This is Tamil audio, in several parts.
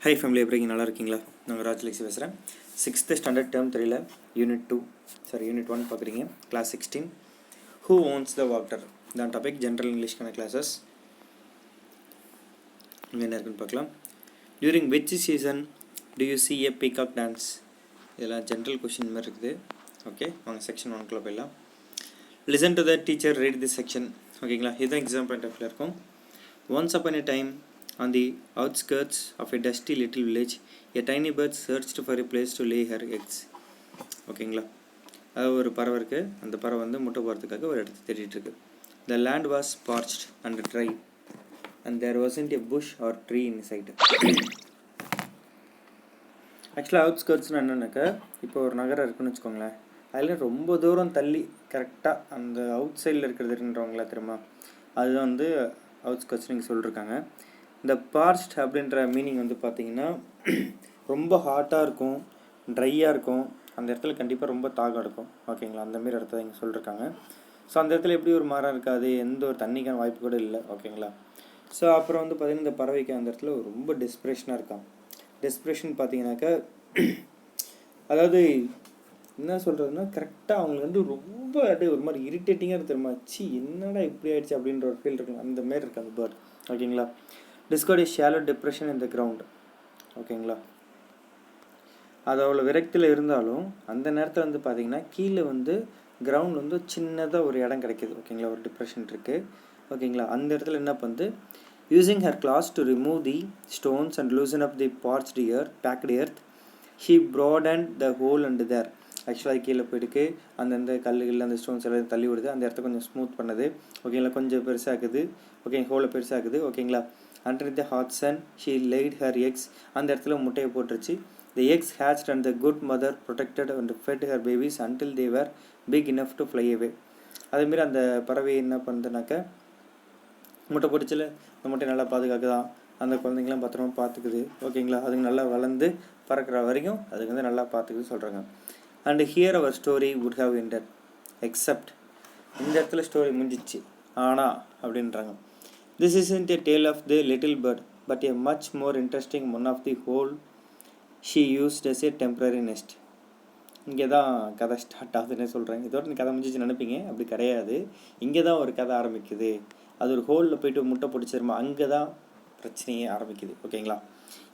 ஹை ஃபேமிலி, எப்படி நல்லா இருக்கீங்களா? நாங்கள் ராஜ்லக்ஷி பேசுகிறேன். 6th ஸ்டாண்டர்ட் டேர்ம் 3ல யூனிட் 1 பார்க்குறீங்க. Class 16 who owns the water. இந்த டாபிக் ஜென்ரல் இங்கிலீஷ்க்கான கிளாஸஸ். இங்கே என்ன இருக்குன்னு பார்க்கலாம். During which season do you see a peacock dance? இதெல்லாம் ஜென்ரல் கொஷின் மாதிரி இருக்குது. ஓகே, வாங்க செக்ஷன் 1குள்ளே போயிடலாம். Listen to the teacher read the section. ஓகேங்களா, இதுதான் எக்ஸாம் பாயிண்ட் ஆஃப் வியூவில் இருக்கும். Once upon a time, on the outskirts of a dusty little village, a tiny bird searched for a place to lay her eggs. ஓகேங்களா, அது ஒரு பறவை இருக்குது. அந்த பறவை வந்து முட்டை போகிறதுக்காக ஒரு இடத்த தேடிட்டு இருக்கு. The land was parched and dry and there wasn't a bush or tree in sight. ஆக்சுவலாக அவுட்ஸ்கர்ட்ஸ்னால் என்னென்னாக்கா, இப்போ ஒரு நகரம் இருக்குன்னு வச்சுக்கோங்களேன், அதில் ரொம்ப தூரம் தள்ளி கரெக்டாக அந்த அவுட் சைடில் இருக்கிறதுன்றவங்களா தெரியுமா, அதுதான் வந்து அவுட்ஸ்கர்ட்ஸ் நீங்கள் சொல்லியிருக்காங்க. இந்த பார்ச்ட் அப்படின்ற மீனிங் வந்து பார்த்திங்கன்னா ரொம்ப ஹாட்டாக இருக்கும், ட்ரையாக இருக்கும், அந்த இடத்துல கண்டிப்பாக ரொம்ப தாகம் இருக்கும். ஓகேங்களா, அந்தமாரி இடத்துல இங்கே சொல்லியிருக்காங்க. ஸோ அந்த இடத்துல எப்படி ஒரு மரம் இருக்காது, எந்த ஒரு தண்ணிக்கான வாய்ப்பு கூட இல்லை. ஓகேங்களா, ஸோ அப்புறம் வந்து பார்த்திங்கன்னா இந்த பறவைக்கு அந்த இடத்துல ரொம்ப டெஸ்பிரேஷனாக இருக்கான். டெஸ்பிரேஷன் பார்த்தீங்கன்னாக்கா, அதாவது என்ன சொல்கிறதுனா, கரெக்டாக அவங்களுக்கு வந்து ரொம்ப அப்படியே ஒரு மாதிரி இரிட்டேட்டிங்காக தெரியுமா, சி என்னடா இப்படி ஆகிடுச்சு அப்படின்ற ஒரு ஃபீல் இருக்கும். அந்த மாரி இருக்குது அந்த பேர்ட். ஓகேங்களா, discovered a shallow depression in the ground. ஓகேங்களா, அது அவ்வளோ விரக்தியில் இருந்தாலும் அந்த நேரத்தில் வந்து பார்த்திங்கன்னா கீழே வந்து கிரவுண்ட் வந்து சின்னதாக ஒரு இடம் கிடைக்கிது. ஓகேங்களா, ஒரு டிப்ரெஷன் இருக்குது. ஓகேங்களா, அந்த இடத்துல என்ன பண்ணுது, using her claws to remove the stones and loosen up the parched baked earth, she broadened the hole and there. ஆக்சுவலாக கீழே போயிட்டு அந்தந்த கல்லுகளில் அந்த ஸ்டோன்ஸ் எல்லாம் தள்ளி விடுது, அந்த இடத்த கொஞ்சம் ஸ்மூத் பண்ணுது. ஓகேங்களா, கொஞ்சம் பெருசாக்குது. ஓகே, ஹோலை பெருசாக்குது. ஓகேங்களா, under the hot sun she laid her eggs. அந்த இடத்துல முட்டையை போட்டுருச்சு. The eggs hatched and the good mother protected and fed her babies until they were big enough to fly away. அதேமாரி அந்த பறவை என்ன பண்ணுதுனாக்க, முட்டை போட்டுச்சில் அந்த முட்டையை நல்லா பாதுகாக்குதான், அந்த குழந்தைங்களாம் பத்திரமா பார்த்துக்குது. ஓகேங்களா, அதுக்கு நல்லா வளர்ந்து பறக்கிற வரைக்கும் அதுக்கு வந்து நல்லா பார்த்துக்குது சொல்கிறாங்க. And here our story would have ended except, இந்த இடத்துல ஸ்டோரி முடிஞ்சிச்சு ஆனால் அப்படின்றாங்க. This isn't a tale of the little bird, but a much more interesting one of the whole she used as a temporary nest. இங்கே தான் கதை ஸ்டார்ட் ஆகுதுன்னு சொல்கிறேன். இதோட கதை முடிஞ்சிச்சு நினைப்பீங்க, அப்படி கிடையாது. இங்கே தான் ஒரு கதை ஆரம்பிக்குது. அது ஒரு ஹோலில் போய்ட்டு முட்டை பிடிச்சிருமா, அங்கே தான் பிரச்சனையே ஆரம்பிக்குது. ஓகேங்களா,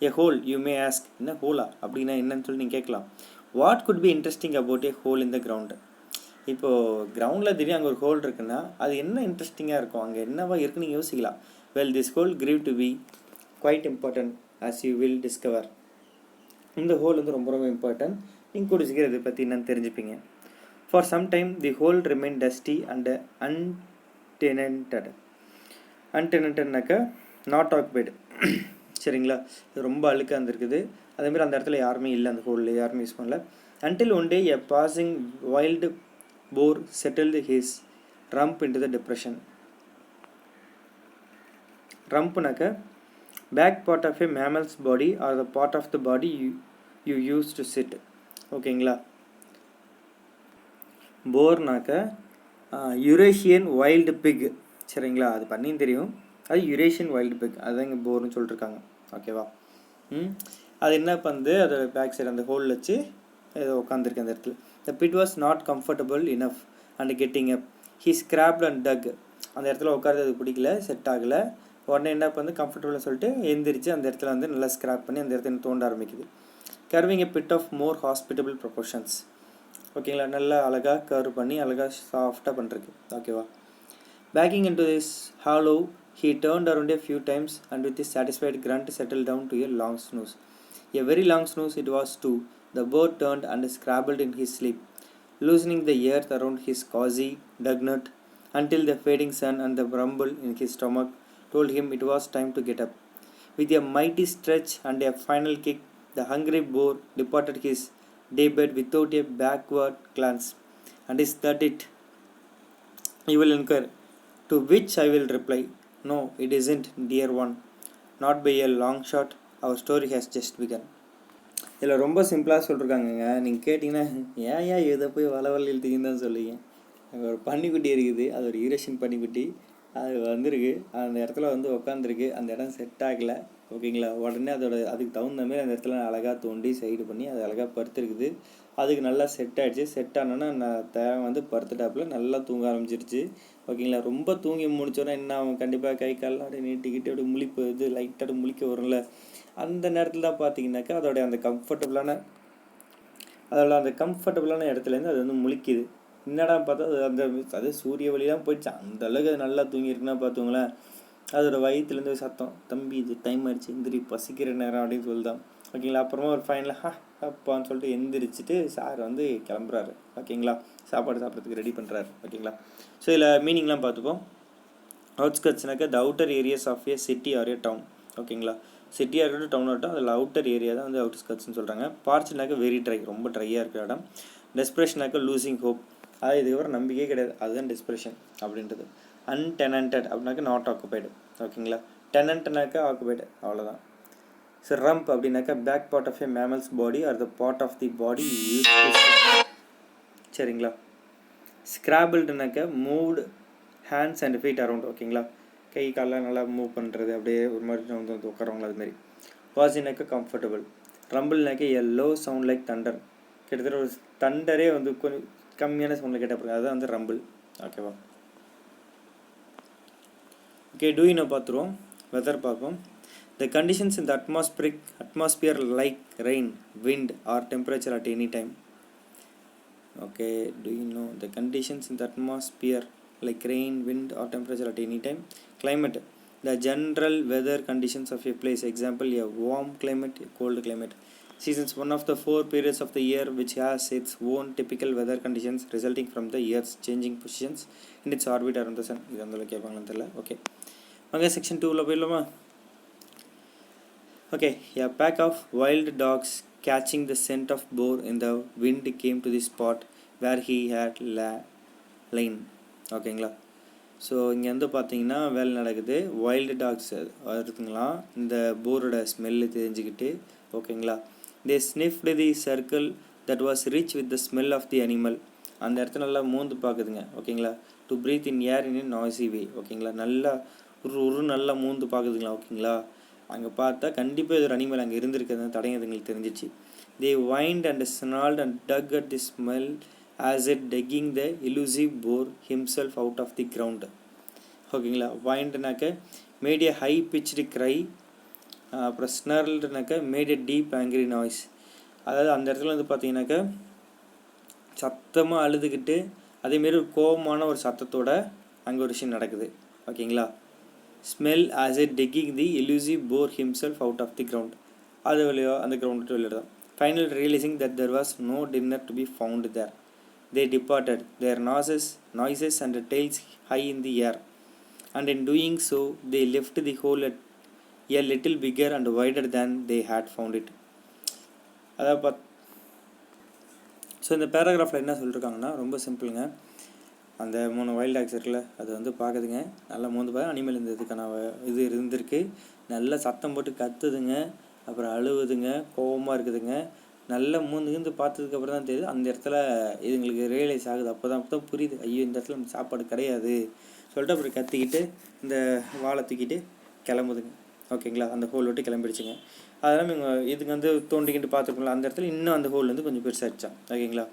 ஏ ஹோல் யூ மே ஆஸ்க், என்ன ஹோலா அப்படின்னா என்னன்னு சொல்லி நீங்கள் கேட்கலாம். What could be interesting about A whole in the ground. இப்போது கிரவுண்டில் திடீர்னு அங்கே ஒரு ஹோல் இருக்குன்னா அது என்ன இன்ட்ரெஸ்டிங்காக இருக்கும், அங்கே என்னவா இருக்குன்னு நீங்கள் யோசிக்கலாம். Well, this hole grieve to be quite important as you will discover. இந்த ஹோல் வந்து ரொம்ப ரொம்ப இம்பார்ட்டன்ட். நீங்கள் கூட சீக்கிரம் இதை பற்றி என்னன்னு தெரிஞ்சுப்பீங்க. For some time the hole remain dusty and அன்டெனன்ட்னாக்கா நாட் ஆக்குபைடு. சரிங்களா, இது ரொம்ப அழுக்காக இருந்திருக்குது. அதேமாதிரி அந்த இடத்துல யாருமே இல்லை, அந்த ஹோலில் யாருமே யூஸ் பண்ணல. Until one day a passing wild boar settled his rump into the depression. Rumpனாக்க back part of a mammal's body or the part of the body you use to sit. ஓகேங்களா, போர்னாக்க யுரேஷியன் வைல்டு பிக். சரிங்களா, அது பண்ணின்னு தெரியும், அது யுரேஷியன் வைல்டு பிக், அதுதான் இங்கே போர்னு சொல்லிட்டுருக்காங்க. ஓகேவா, அது என்ன பண்ணுது, அதோட பேக் சைடு அந்த ஹோல் வச்சு ஏதோ உட்காந்துருக்கு அந்த இடத்துல. The pit was not comfortable enough and getting up. He scrapped and dug. அந்த இடத்துல உட்காரது அது பிடிக்கல, செட் ஆகலை. உடனே என்ன பண்ணு, கம்ஃபர்டபுளாக சொல்லிட்டு எந்திரிச்சு அந்த இடத்துல வந்து நல்லா ஸ்க்ராப் பண்ணி அந்த இடத்துல தோண்ட ஆரம்பிக்குது. Curving a bit of more hospitable proportions. ஓகேங்களா, நல்லா அழகாக கர்வ் பண்ணி அழகாக சாஃப்டாக பண்ணுறது. ஓகேவா, backing into this hollow he turned around a few times and with a satisfied grunt settled down to a long snooze. A very long snooze it was too. The bird turned and scrabbled in his sleep, loosening the earth around his cozy dugnut until the fading sun and the rumble in his stomach told him it was time to get up. With a mighty stretch and a final kick, the hungry boar departed his daybed without a backward glance. And is that it? You will inquire, to which I will reply, no, it isn't, dear one. Not by a long shot. Our story has just begun. இதில் ரொம்ப சிம்பிளாக சொல்லியிருக்காங்கங்க. நீங்கள் கேட்டிங்கன்னா ஏன் இதை போய் வளவல் இழுத்தீங்கன்னு தான் சொல்லுவீங்க. அங்கே ஒரு பன்னிக்குட்டி இருக்குது, அது ஒரு யூரேஷியன் பன்னிக்குட்டி, அது வந்திருக்கு, அந்த இடத்துல வந்து உட்காந்துருக்கு, அந்த இடம் செட் ஆகலை. ஓகேங்களா. உடனே அதுக்கு தகுந்த மாதிரி அந்த இடத்துல அழகாக தோண்டி சைடு பண்ணி அது அழகாக படுத்துருக்குது. அதுக்கு நல்லா செட் ஆகிடுச்சு. செட் ஆனோன்னா நான் தேவை வந்து படுத்துட்டாப்புல நல்லா தூங்க ஆரம்பிச்சிருச்சு. ஓகேங்களா. ரொம்ப தூங்கி முடிச்சோன்னா என்ன அவன் கண்டிப்பாக கை கால்லாம் அப்படியே நீட்டிக்கிட்டு அப்படியே முழிப்பு இது லைட்டாக முழிக்க வரும்ல. அந்த நேரத்தில் தான் பார்த்தீங்கன்னாக்கா அதோட அந்த கம்ஃபர்டபுளான இடத்துலேருந்து அது வந்து முழிக்குது. என்னடா பார்த்தா அது சூரிய வழிலாம் போயிடுச்சு. அந்த அளவுக்கு அது நல்லா தூங்கியிருக்குன்னா பார்த்துங்களேன். அதோட வயிற்றுலேருந்து சத்தம், தம்பி இது டைம் ஆகிடுச்சு எந்திரி பசிக்கிற நேரம் அப்படின்னு சொல்லிதான். ஓகேங்களா. அப்புறமா ஒரு ஃபைனலாக அப்பான்னு சொல்லிட்டு எந்திரிச்சிட்டு சார் வந்து கிளம்புறாரு. ஓகேங்களா. சாப்பாடு சாப்பிட்றதுக்கு ரெடி பண்ணுறாரு. ஓகேங்களா. ஸோ இதில் மீனிங்லாம் பார்த்துப்போம். அவுட்ஸ்கட்ஸ்னாக்கா the outer areas of a city or a town. ஓகேங்களா. சிட்டியாக இருக்கட்டும் டவுன் ஆகட்டும் அதில் அவுட்டர் ஏரியா தான் வந்து அவுட்ஸ்கட்ஸ்ன்னு சொல்கிறாங்க. பார்ச்சுனாக்கா வெரி ட்ரை, ரொம்ப ட்ரையாக இருக்கிற இடம். டெஸ்பிரேஷனாக்கா லூசிங் ஹோப், அதாவது இதுக்கப்புறம் நம்பிக்கையே கிடையாது, அதுதான் டெஸ்பிரேஷன் அப்படின்றது. அன்டெனண்டட் அப்படின்னாக்கா நாட் ஆக்குபைடு. ஓகேங்களா. டெனண்ட்னாக்கா ஆக்குபைடு, அவ்வளோதான். ஸோ ரம்ப் அப்படின்னாக்கா back part of a mammal's body or the part of the body use to. சரிங்களா. ஸ்கிராபிள்டுனாக்கா moved hands and feet around. ஓகேங்களா. கை காலெலாம் நல்லா மூவ் பண்ணுறது, அப்படியே ஒரு மாதிரி வந்து உட்காரவங்களா அதுமாரி. வாசினாக்கா கம்ஃபர்டபுள். ரம்பிள்னாக்கா எல்லோ சவுண்ட் லைக் தண்டர், கிட்டத்தட்ட ஒரு தண்டரே வந்து கொஞ்சம் கம்மியான சவுண்டில் கேட்டப்போ அதுதான் வந்து ரம்பிள். ஓகேவா. ஓகே, டூ யூ நோ பார்த்துருவோம். வெதர் பார்ப்போம். த conditions in the atmosphere like rain, wind R temperature at any time. Okay, do you know the conditions in the atmosphere like rain, wind or temperature at any time? Climate, the general weather conditions of a place, example a warm climate, a cold climate. Seasons, one of the 4 periods of the year which has its own typical weather conditions resulting from the earth's changing positions in its orbit around the sun. இது வந்து கேட்பாங்கன்னு தெரியல. ஓகே வாங்க செக்ஷன் 2ல போயிடலாமா. Okay, a pack of wild dogs catching the scent of boar in the wind came to the spot where he had lain. ஓகேங்களா. ஸோ இங்கே வந்து பார்த்தீங்கன்னா வேலை நடக்குது. வைல்டு டாக்ஸ் இருக்குங்களா, இந்த போரோட ஸ்மெல்லு தெரிஞ்சுக்கிட்டு. ஓகேங்களா. They sniffed the circle that was rich with the smell of the animal. அந்த இடத்துல நல்லா மூந்து பார்க்குதுங்க. ஓகேங்களா. To breathe in air in noisy way. ஓகேங்களா. நல்லா நல்லா மூந்து பார்க்குதுங்களா. ஓகேங்களா. அங்கே பார்த்தா கண்டிப்பாக இது ஒரு அனிமல் அங்கே இருந்திருக்கிறது தடயங்களுக்கு தெரிஞ்சிச்சு. They whined and snarled and dug at the smell as it digging the elusive boar himself out of the ground. ஓகேங்களா. வைண்டுனாக்க made a high pitched cry. அப்புறம் ஸ்னர்ல்டுனாக்க made a deep angry noise. அதாவது அந்த இடத்துல வந்து பார்த்தீங்கன்னாக்கா சத்தமாக அழுதுகிட்டு அதேமாரி ஒரு கோபமான ஒரு சத்தத்தோட அங்கே ஒரு விஷயம் நடக்குது. ஓகேங்களா. Smell as a digging the elusive boar himself out of the ground. அது வழியாக அந்த கிரவுண்ட் வெளியிடுதான். Final realising that there was no dinner to be found there. They departed their noises and tails high in the air and in doing so they left the hole at a little bigger and wider than they had found it. அதாவது ஸோ இந்த பேராகிராஃபில் என்ன சொல்லியிருக்காங்கன்னா ரொம்ப சிம்பிளுங்க. அந்த 3 வைல்ட் டாக்ஸ் இருக்குல்ல, அது வந்து பார்க்குதுங்க. நல்லா மோந்து பார்த்து அனிமல் இருந்ததுக்கான இது இருந்திருக்கு. நல்லா சத்தம் போட்டு கத்துதுங்க, அப்புறம் அழுவுதுங்க, கோபமாக இருக்குதுங்க. நல்லா மூந்து பார்த்ததுக்கப்புறம் தான் தெரியுது அந்த இடத்துல இதுங்களுக்கு ரியலைஸ் ஆகுது. அப்போ தான் புரியுது, ஐயோ இந்த இடத்துல நம்ம சாப்பாடு கிடையாது சொல்லிட்டு அப்புறம் கத்திக்கிட்டு இந்த வாழை தூக்கிட்டு கிளம்புதுங்க. ஓகேங்களா. அந்த ஹோல் விட்டு கிளம்பிடுச்சுங்க. அதெல்லாம் இவங்க இதுங்க வந்து தோண்டிக்கிட்டு பார்த்துருக்கோம்ல, அந்த இடத்துல இன்னும் அந்த ஹோல் வந்து கொஞ்சம் பெருசாகிடுச்சான். ஓகேங்களா.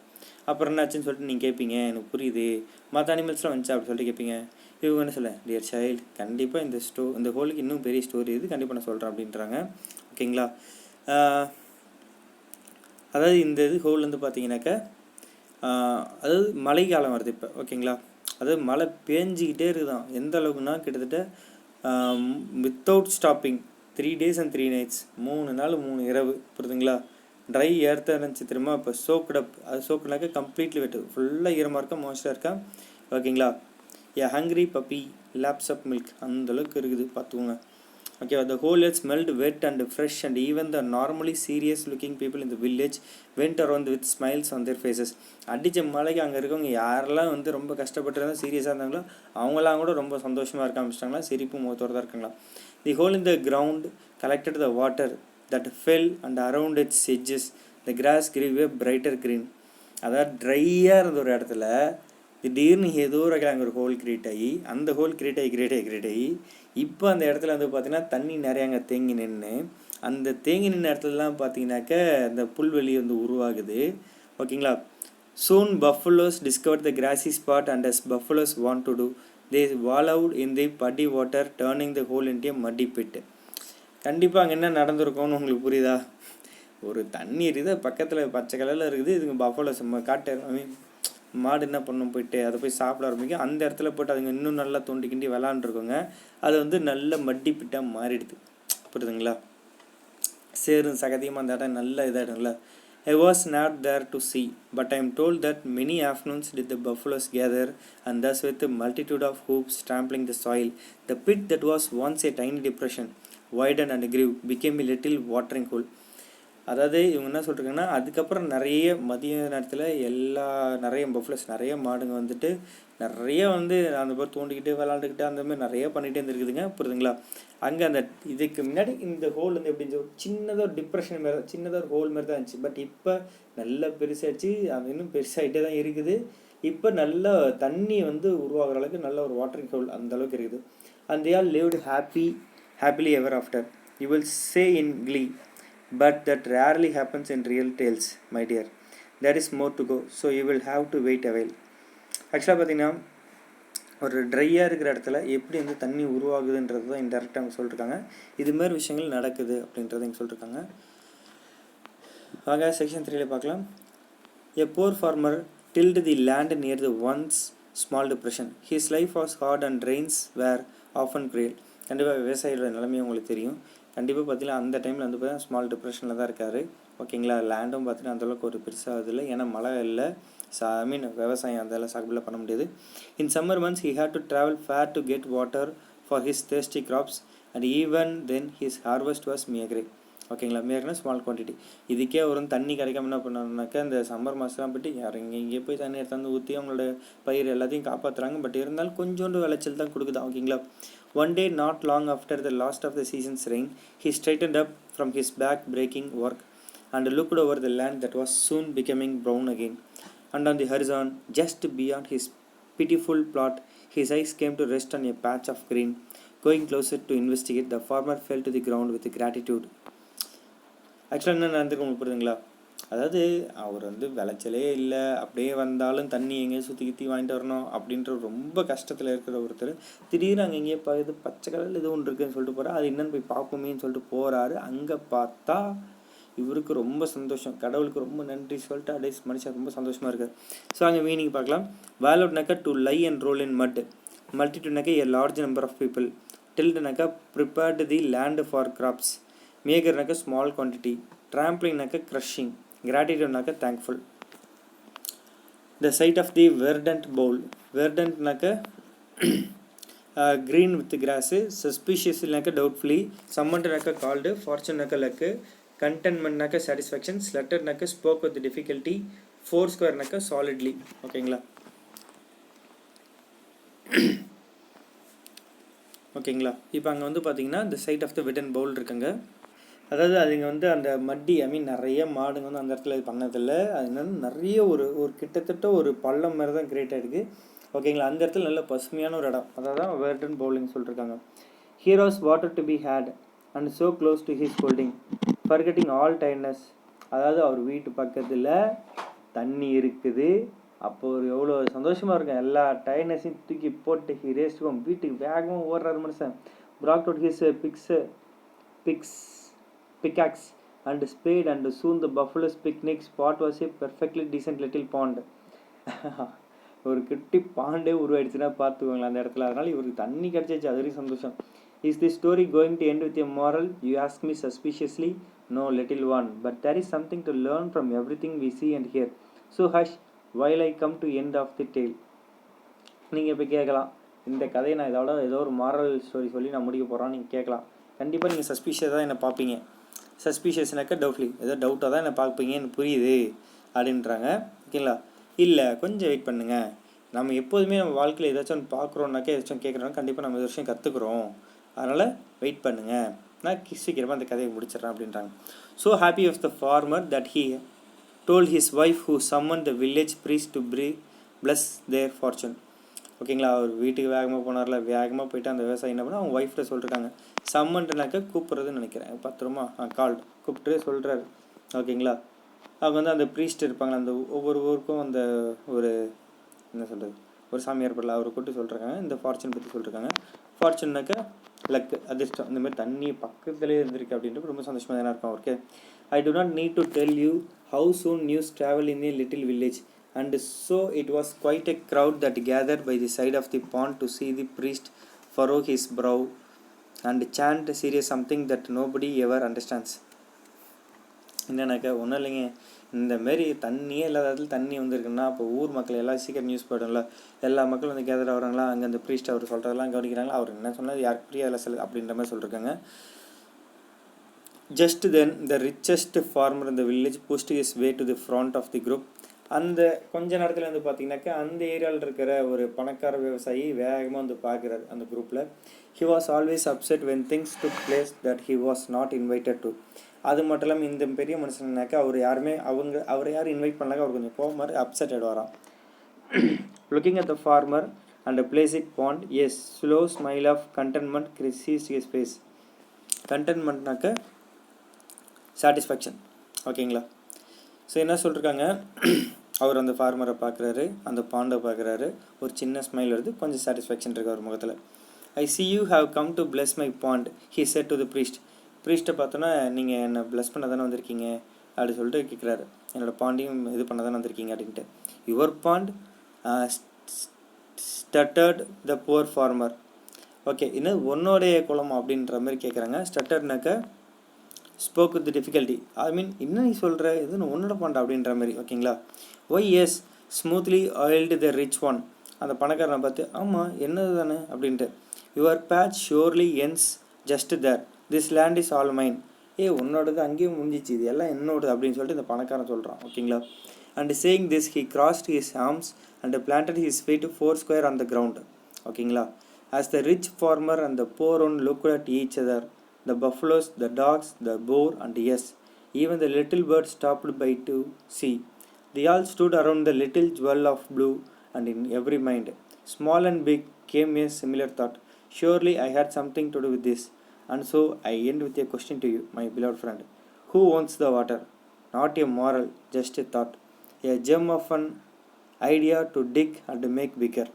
அப்புறம் என்னாச்சுன்னு சொல்லிட்டு நீங்கள் கேட்பீங்க, எனக்கு புரியுது மற்ற அனிமல்ஸ்லாம் வந்துச்சா அப்படி சொல்லிட்டு கேட்பீங்க. இவங்க என்ன சொல்ல, டியர் சைல்டு கண்டிப்பாக இந்த ஹோலுக்கு இன்னும் பெரிய ஸ்டோரி இது, கண்டிப்பாக நான் சொல்கிறேன் அப்படின்றாங்க. ஓகேங்களா. அதாவது இந்த இது ஹோல் வந்து பார்த்தீங்கன்னாக்கா அதாவது மழை காலம் வருது இப்போ. ஓகேங்களா. அதாவது மழை பேஞ்சிக்கிட்டே இருக்குதான். எந்த அளவுக்குன்னா கிட்டத்தட்ட without stopping 3 days and 3 nights, 3 நாள் 3 இரவு. புரியுதுங்களா. ட்ரை ஏர்த்தாக இருந்துச்சு திரும்ப இப்போ சோக்டப். அது சோக்குனாக்கா கம்ப்ளீட்லி வெட்டு, ஃபுல்லாக ஈரமாக இருக்கா, மாய்ஸ்டாக இருக்கா. ஓகேங்களா. A hungry puppy laps up milk, அந்தளவுக்கு இருக்குது பார்த்துக்கோங்க. Okay. The hole it smelt wet and fresh and even the normally serious looking people in the village went around with smiles on their faces. அடித்த மலைக்கு அங்கே இருக்கவங்க யாரெல்லாம் வந்து ரொம்ப கஷ்டப்பட்டு சீரியஸாக இருந்தாங்களோ அவங்களாம் கூட ரொம்ப சந்தோஷமாக இருக்க ஆரம்பிச்சிட்டாங்களா, சிரிப்பு முகத்தோடு தான் இருக்காங்களா. The whole in the ground collected the water that fell and around its edges the grass grew a brighter green. அதாவது ட்ரையாக இருந்த ஒரு இடத்துல திடீர்னு ஏதோ ஒரு அங்கே ஒரு ஹோல் கிரியேட் ஆகி அந்த ஹோல் கிரியேட் ஆகி இப்போ அந்த இடத்துல வந்து பார்த்திங்கன்னா தண்ணி நிறைய அங்கே தேங்கி நின்று அந்த தேங்கி நின்ற இடத்துலலாம் பார்த்தீங்கன்னாக்க இந்த புல்வெளி வந்து உருவாகுது. ஓகேங்களா. Soon buffaloes discovered the grassy spot, and as buffaloes want to do, they wallowed in the muddy water, turning the hole into a muddy pit. கண்டிப்பாக அங்கே என்ன நடந்திருக்கும்னு உங்களுக்கு புரியுதா? ஒரு தண்ணி இருக்குது, பக்கத்தில் பச்சை கலரில் இருக்குது, இதுங்க பஃபலோஸ் காட்டு மாடு என்ன பண்ணும் போயிட்டு அதை போய் சாப்பிட ஆரம்பிக்கும். அந்த இடத்துல போய்ட்டு அதுங்க இன்னும் நல்லா தோண்டிக்கிண்டி விளாண்டுருக்கோங்க. அது வந்து நல்ல மட்டி பிட்டாக மாறிடுது. புரியுதுங்களா? சேரும் சகதியமாக அந்த இடம் நல்ல இதாகிடும்ல. I was not there to see, but I am told that many afternoons did the buffaloes gather, and thus with a multitude of hooves trampling the soil, the pit that was once a tiny depression widened and grew, became a little watering hole. அதாவது இவங்க என்ன சொல்கிறாங்கன்னா, அதுக்கப்புறம் நிறைய மதிய நேரத்தில் நிறைய பஃபலோஸ் நிறைய மாடுங்க வந்துட்டு நிறைய வந்து அந்த மாதிரி தோண்டிக்கிட்டு விளாண்டுக்கிட்டு அந்த மாதிரி நிறைய பண்ணிகிட்டே இருந்துருக்குதுங்க. புரியுதுங்களா? அங்கே அந்த இதுக்கு முன்னாடி இந்த ஹோல் வந்து எப்படி இருந்துச்சு, ஒரு சின்னதாக ஒரு டிப்ரெஷன் மாரி சின்னதாக ஒரு ஹோல் மாதிரி தான் இருந்துச்சு. பட் இப்போ நல்லா பெருசாகிடுச்சு, அது இன்னும் பெருசாகிட்டே தான் இருக்குது. இப்போ நல்லா தண்ணி வந்து உருவாகிற அளவுக்கு நல்ல ஒரு வாட்டரிங் ஹோல் அந்த அளவுக்கு இருக்குது. And they all lived happily ever after. You will say in glee, but that rarely happens in real tales, my dear. There is more to go, so you will have to wait a while. ஆக்சுவலாக பார்த்தீங்கன்னா ஒரு ட்ரையாக இருக்கிற இடத்துல எப்படி வந்து தண்ணி உருவாகுதுன்றது தான் இன்டெரக்டாக அவங்க சொல்லியிருக்காங்க. இதுமாதிரி விஷயங்கள் நடக்குது அப்படின்றத இங்கே சொல்லியிருக்காங்க. ஆக செக்ஷன் 3 பார்க்கலாம். A poor farmer tilled the land near the once small depression. His life was hard and rains were often cruel. கண்டிப்பாக விவசாயியோட நிலைமையும் உங்களுக்கு தெரியும். கண்டிப்பாக பார்த்தீங்கன்னா அந்த டைமில் வந்து பார்த்தீங்கன்னா ஸ்மால் டிப்ரெஷனில் தான் இருக்கார். ஓகேங்களா. லேண்டும் பார்த்தீங்கன்னா அந்தளவுக்கு ஒரு பெருசாக இல்லை, ஏன்னா மழை இல்லை. விவசாயம் அதெல்லாம் சாகுபடியில் பண்ண முடியாது. இன் summer months he had to travel far to get water for his thirsty crops, and even then his harvest was meagre. ஓகேங்களா. மேற்கனா ஸ்மால் குவான்டிட்டி. இதுக்கே ஒரு தண்ணி கிடைக்காம என்ன பண்ணாருனாக்கா இந்த சம்மர் மாதம்லாம் போய்ட்டு யாரும் இங்கே போய் தண்ணி எடுத்தாந்து ஊற்றி அவங்களோட பயிர் எல்லாத்தையும் காப்பாற்றுறாங்க. பட் இருந்தாலும் கொஞ்சோண்டு விளைச்சல் தான் கொடுக்குது. ஓகேங்களா. One day, not long after the last of the season's rain, he straightened up from his back-breaking work and looked over the land that was soon becoming brown again. And on the horizon, just beyond his pitiful plot, his eyes came to rest on a patch of green. Going closer to investigate, the farmer fell to the ground with gratitude. ஆக்சுவலாக என்ன நடந்திருக்கு உங்களுக்கு புரியுதுங்களா? அதாவது அவர் வந்து விளைச்சலே இல்லை, அப்படியே வந்தாலும் தண்ணி எங்கேயும் சுற்றி வாங்கிட்டு வரணும் அப்படின்ற ரொம்ப கஷ்டத்தில் இருக்கிற ஒருத்தர் திடீர்னு அங்கே எங்கேயே பார்த்து பச்சை கலரில் இது ஒன்று இருக்குதுன்னு சொல்லிட்டு போகிறார். அது என்னென்னு போய் பார்ப்போமேன்னு சொல்லிட்டு போகிறாரு. அங்கே பார்த்தா இவருக்கு ரொம்ப சந்தோஷம், கடவுளுக்கு ரொம்ப நன்றி சொல்லிட்டு அப்படியே மனுஷன் ரொம்ப சந்தோஷமாக இருக்கார். ஸோ அங்கே மீனிங் பார்க்கலாம். வேலோட்னாக்கா to lie and role in மட், மல்டிடியூட்னாக்கா a large number of people, டில்டுனாக்கா prepared the land for graphs, மேகர்னாக்கா small quantity, ட்ராம்ப்ளிங்னாக்கா crushing, gratitude thankful. The sight of the verdant bowl, verdant green with grass, suspicious doubtfully, summoned called, fortune luck, contentment satisfaction, sluttered spoke with difficulty, foursquare solidly. ஓகேங்களா. ஓகேங்களா. இப்போ அங்கே வந்து பார்த்தீங்கன்னா the sight of the verdant bowl இருக்குங்க. அதாவது அதுங்க வந்து அந்த மட்டி நிறைய மாடுங்க வந்து அந்த இடத்துல இது பண்ணதில்லை. அது என்னென்னு நிறைய ஒரு கிட்டத்தட்ட ஒரு பள்ளம் மாதிரி தான் கிரியேட் ஆகிருக்கு. ஓகேங்களா. அந்த இடத்துல நல்ல பசுமையான ஒரு இடம், அதாவது தான் வெர்டன் பவுலிங் சொல்லியிருக்காங்க. Here was water to be had and so close to his holding forgetting all tightness. அதாவது அவர் வீட்டு பக்கத்தில் தண்ணி இருக்குது, அப்போ ஒரு எவ்வளோ சந்தோஷமாக இருக்கும். எல்லா டைட்னஸையும் தூக்கி போட்டு ஹி ரேஸ்ட் ஹோம், வீட்டுக்கு வேகமாக ஓடுறாரு மனுஷன். brought out his pickaxe and spade, and soon the buffalo's picnic spot was a perfectly decent little pond. ஒரு குட்டி பாண்டே உருவாயிடுச்சுன்னா பார்த்துக்கோங்களேன் அந்த இடத்துல. அதனால் இவருக்கு தண்ணி கிடச்சிச்சு, அது வரைக்கும் சந்தோஷம். Is the story going to end with a moral, you ask me suspiciously. No little one, but there is something to learn from everything we see and hear. So hush while I come to end of the tale. நீங்கள் இப்போ கேட்கலாம், இந்த கதையை நான் இதோட ஏதோ ஒரு மாரல் ஸ்டோரி சொல்லி நான் முடிக்க போகிறோன்னு நீங்கள் கேட்கலாம். கண்டிப்பாக நீங்கள் சஸ்பீஷியஸாக தான் என்னை பார்ப்பீங்க. சஸ்பீஷியஸ்னாக்கா டவுட்லி, ஏதோ டவுட்டாக தான் என்னை பார்ப்பீங்க, எனக்கு புரியுது அப்படின்றாங்க. ஓகேங்களா. இல்லை கொஞ்சம் வெயிட் பண்ணுங்கள், நம்ம எப்போதுமே நம்ம வாழ்க்கையில் ஏதாச்சும் ஒன்று பார்க்குறோன்னாக்கா ஏதாச்சும் கேட்குறோன்னா கண்டிப்பாக நம்ம விஷயம் கற்றுக்குறோம், அதனால் வெயிட் பண்ணுங்கள், நான் சீக்கிரமாக அந்த கதையை முடிச்சிடறேன் அப்படின்றாங்க. So happy of the farmer that he told his wife who summon the village priest to bless their fortune. ஓகேங்களா. அவர் வீட்டுக்கு வேகமாக போனார்ல, வேகமாக போயிட்டு அந்த விவசாயி என்ன பண்ணால் அவங்க ஒய்ஃப்ட்ட சொல்லிருக்காங்க. சம்மன்ட்டுனாக்க கூப்பிட்றதுன்னு நினைக்கிறேன், பத்திரமா கால்டு கூப்பிட்டு சொல்கிறாரு. ஓகேங்களா. அவங்க வந்து அந்த ப்ரீஸ்ட் இருப்பாங்களா, அந்த ஒவ்வொரு ஊருக்கும் அந்த ஒரு என்ன சொல்கிறது ஒரு சாமியார் படல அவரை கூப்பிட்டு சொல்லிருக்காங்க. இந்த ஃபார்ச்சூன் பற்றி சொல்லியிருக்காங்க. ஃபார்ச்சூன்னாக்கா லக்கு, அதிர்ஷ்டம். இந்த மாதிரி தண்ணி பக்கத்துலேயே இருந்திருக்கு அப்படின்ட்டு ரொம்ப சந்தோஷமாக தானே இருக்கும் அவருக்கு. ஐ do not need to tell you how soon news travel in a little village, and so it was quite a crowd that gathered by the side of the pond to see the priest furrow his brow and chant serious something that nobody ever understands. என்னன்னாக்கா ஒன்றும் இல்லைங்க, இந்தமாரி தண்ணியே இல்லாத இடத்துல தண்ணி வந்துருக்குன்னா அப்போ ஊர் மக்கள் எல்லாம் சீக்கிரம் நியூஸ் போய்டும்ல, எல்லா மக்களும் வந்து கேதர் ஆகிறாங்களா, அங்கே அந்த ப்ரீஸ்ட் அவர் சொல்கிறதெல்லாம் கவனிக்கிறாங்களா, அவர் என்ன சொன்னால் யாருக்கு புரியாத சில அப்படின்ற மாதிரி சொல்லியிருக்காங்க. Just then the richest farmer in the village pushed his way to the front of the group. அந்த கொஞ்ச நேரத்தில் வந்து பார்த்தீங்கன்னாக்கா அந்த ஏரியாவில் இருக்கிற ஒரு பணக்கார விவசாயி வேகமாக வந்து பார்க்குறாரு அந்த குரூப்பில். He was always upset when things took place that he was not invited to. அது மட்டும் இல்லாமல் இந்த பெரிய மனுஷனாக்கா அவரை யாரும் இன்வைட் பண்ணலாக்க அவர் கொஞ்சம் போக மாதிரி upset ஆகிடுவாராம். Looking at the farmer and a placid pond, a slow smile of contentment creased his face. கண்டென்ட்மெண்ட்னாக்க சாட்டிஸ்ஃபேக்ஷன். ஓகேங்களா. ஸோ என்ன சொல்லியிருக்காங்க, அவர் அந்த ஃபார்மரை பார்க்குறாரு, அந்த பாண்டை பார்க்குறாரு, ஒரு சின்ன ஸ்மைல் வருது, கொஞ்சம் சாட்டிஸ்ஃபேக்ஷன் இருக்குது அவர் முகத்தில். ஐ see you have come to bless my pond, he said to the priest. ப்ரீஸ்ட்டை பார்த்தோன்னா நீங்கள் என்னை ப்ளஸ் பண்ண தானே வந்திருக்கீங்க அப்படி சொல்லிட்டு கேட்குறாரு. என்னோடய பாண்டையும் இது பண்ண தானே வந்திருக்கீங்க அப்படின்ட்டு. Your pond stuttered the poor farmer. Okay, இன்னும் உன்னோடைய குளம் அப்படின்ற மாதிரி கேட்குறாங்க. ஸ்டட்டர்னாக்க spoke with difficulty, I mean என்ன நீ சொல்கிற, இது உன்னோட பாண்டா அப்படின்ற மாதிரி. ஓகேங்களா. Why yes smoothly oiled the rich one. அந்த பணக்காரனை பார்த்து ஆமாம் என்னது தானே அப்படின்ட்டு. Your patch surely ends just there, this land is all mine. உன்னோடது அங்கேயும் முடிஞ்சிச்சு, இது எல்லாம் என்னோடது அப்படின்னு சொல்லிட்டு இந்த பணக்காரன் சொல்கிறான். ஓகேங்களா. And saying this he crossed his arms and planted his feet 4 square on the ground. ஓகேங்களா. As the rich farmer and the poor one looked at each other, the buffaloes, the dogs, the boar, and yes, even the little bird stopped by to see. They all stood around the little jewel of blue, and in every mind, small and big, came a similar thought. Surely I had something to do with this. And so I end with a question to you, my beloved friend. Who owns the water? Not a moral, just a thought. A gem of an idea to dig and make bigger.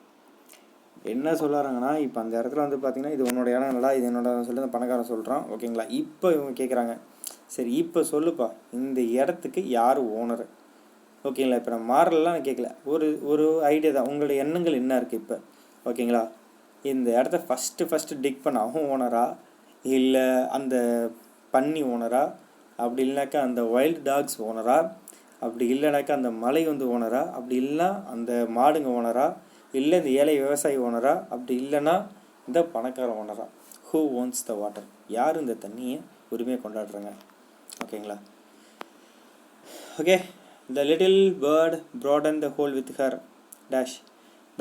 என்ன சொல்லுறாங்கன்னா, இப்போ அந்த இடத்துல வந்து பார்த்தீங்கன்னா இது உன்னோட இடம் இல்லடா, இது என்னோட சொல்லிட்டு அந்த பணக்காரன் சொல்கிறான். ஓகேங்களா. இப்போ இவங்க கேட்குறாங்க, சரி இப்போ சொல்லுப்பா இந்த இடத்துக்கு யார் ஓனர். ஓகேங்களா. இப்போ நான் மாறலாம் நான் கேட்கல, ஒரு ஐடியா தான், உங்களுடைய எண்ணங்கள் என்ன இருக்குது இப்போ. ஓகேங்களா. இந்த இடத்த ஃபஸ்ட்டு டிக் பண்ண அவன் ஓனரா, இல்லை அந்த பன்னி ஓனரா, அப்படி இல்லைனாக்கா அந்த வைல்டு டாக்ஸ் ஓனரா, அப்படி இல்லைனாக்கா அந்த மலை வந்து ஓனரா, அப்படி இல்லைனா அந்த மாடுங்க ஓனரா, இல்லை இந்த ஏழை விவசாயி ஓனரா, அப்படி இல்லைன்னா இந்த பணக்கார ஓனரா. ஹூ ஓன்ஸ் த வாட்டர், யார் இந்த தண்ணியை உரிமையை கொண்டாடுறாங்க. ஓகேங்களா. Okay. The little bird broadened the hole with her dash.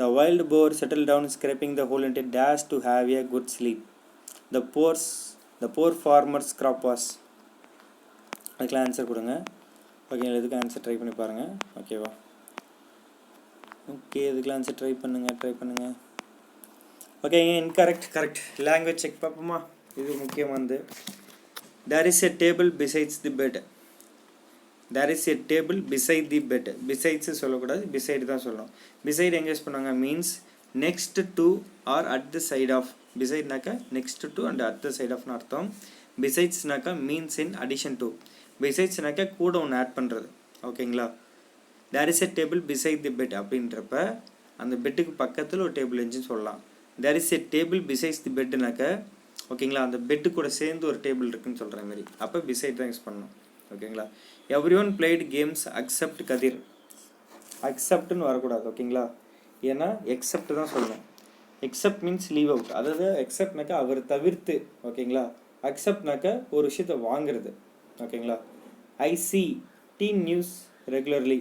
The wild boar settled down scraping the hole into dash to have a good sleep. The poor farmer's crop was. அதுக்கெலாம் ஆன்சர் கொடுங்க. ஓகேங்களா. இதுக்கு ஆன்சர் ட்ரை பண்ணி பாருங்கள். ஓகேவா. ஓகே, இதுக்கெலாம் ஆன்சர் ட்ரை பண்ணுங்கள். ஓகே, கரெக்ட் லாங்குவேஜ் செக் பார்ப்போமா. இது முக்கியமானது. There is a table besides the bed. There is a table beside the bed. Besides சொல்லக்கூடாது, பிசைடு தான் சொல்லணும். பிசைடு எங்கே யூஸ் பண்ணுவாங்க, means next to or at the side of. பிசைட்னாக்கா next to and at the side ஆஃப்னு அர்த்தம். பிசைட்ஸ்னாக்கா மீன்ஸ் இன் அடிஷன் டு. பிசைட்ஸ்னாக்கா கூட ஒன்று ஆட் பண்ணுறது. ஓகேங்களா. There is a table beside the bed அப்படின்றப்ப அந்த பெட்டுக்கு பக்கத்தில் ஒரு டேபிள் இருந்துச்சுன்னு சொல்லலாம். There is a table besides the பெட்டுனாக்க ஓகேங்களா அந்த பெட்டு கூட சேர்ந்து ஒரு டேபிள் இருக்குன்னு சொல்கிற மாதிரி, அப்போ பிசைட் தான் யூஸ் பண்ணணும். ஓகேங்களா. Everyone played games accept Kathir. அக்செப்ட்னு வரக்கூடாது. ஓகேங்களா. ஏன்னா எக்ஸப்ட் தான் சொல்லணும். எக்ஸப்ட் மீன்ஸ் லீவ் அவுட், அதாவது எக்ஸப்ட்னாக்கா அவர் தவிர்த்து. ஓகேங்களா. அக்செப்ட்னாக்கா ஒரு விஷயத்தை வாங்குறது. ஓகேங்களா. I see the news regularly.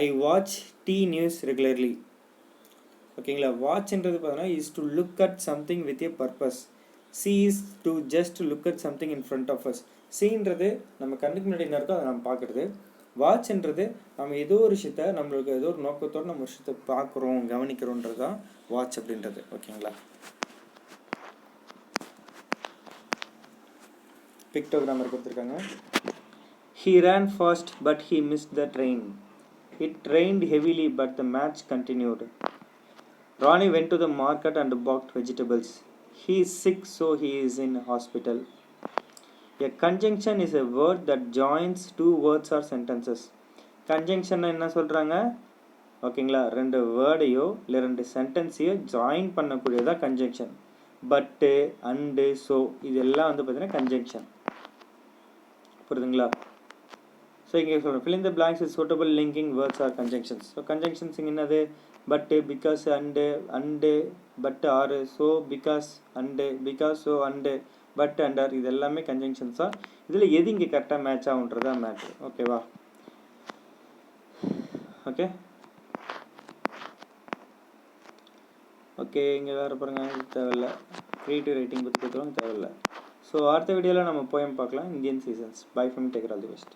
I watch the news regularly. ஓகேங்களா. வாட்ச்ன்றது பார்த்தோன்னா is to look at something with a purpose. See is to just look at something in front of us. சீன்றது நம்ம கண்ணுக்கு முன்னாடி என்ன இருக்கோ அதை நம்ம பார்க்குறது. வாட்ச்ன்றது நம்ம ஏதோ ஒரு விஷயத்த நம்மளுக்கு ஏதோ ஒரு நோக்கத்தோடு நம்ம விஷயத்தை பார்க்குறோம் கவனிக்கிறோன்றது தான் வாட்ச் அப்படின்றது. ஓகேங்களா? பிக்டோகிராமர் கொடுத்துருக்காங்க. He ran fast but he missed the train. It rained heavily but the match continued. Ronnie went to the market and bought vegetables. He is sick so he is in hospital. A conjunction is a word that joins two words or sentences. Conjunction என்ன சொல்கிறாங்க? ஓகேங்களா, ரெண்டு வேர்டையோ இல்லை ரெண்டு சென்டென்ஸையோ ஜாயின் பண்ணக்கூடியதான் கன்ஜங்ஷன். பட்டு, அண்டு, ஸோ இதெல்லாம் வந்து பார்த்தீங்கன்னா கன்ஜங்ஷன். புரியுதுங்களா? ஸோ இங்கே சொல்கிறோம் fill in the blanks with suitable linking words or conjunctions. So conjunctions என்னது? பட்டு, பிகாஸ், அண்டு, பட்டு, ஆறு, so, because, and, because, so, and, but, under, இது எல்லாமே கன்ஜங்ஷன்ஸாக. இதில் எது இங்கே கரெக்டாக மேட்ச் ஆகுன்றதா மேட்ரு. ஓகேவா? ஓகே ஓகே இங்கே வேறு பாருங்கள், தேவையில்லை. க்ரியேட்டிவ் ரைட்டிங் பற்றி கொடுத்துருவாங்க, தேவையில்லை. ஸோ அடுத்த வீடியோவில் நம்ம போயம் பார்க்கலாம், Indian seasons. By from taker all the best.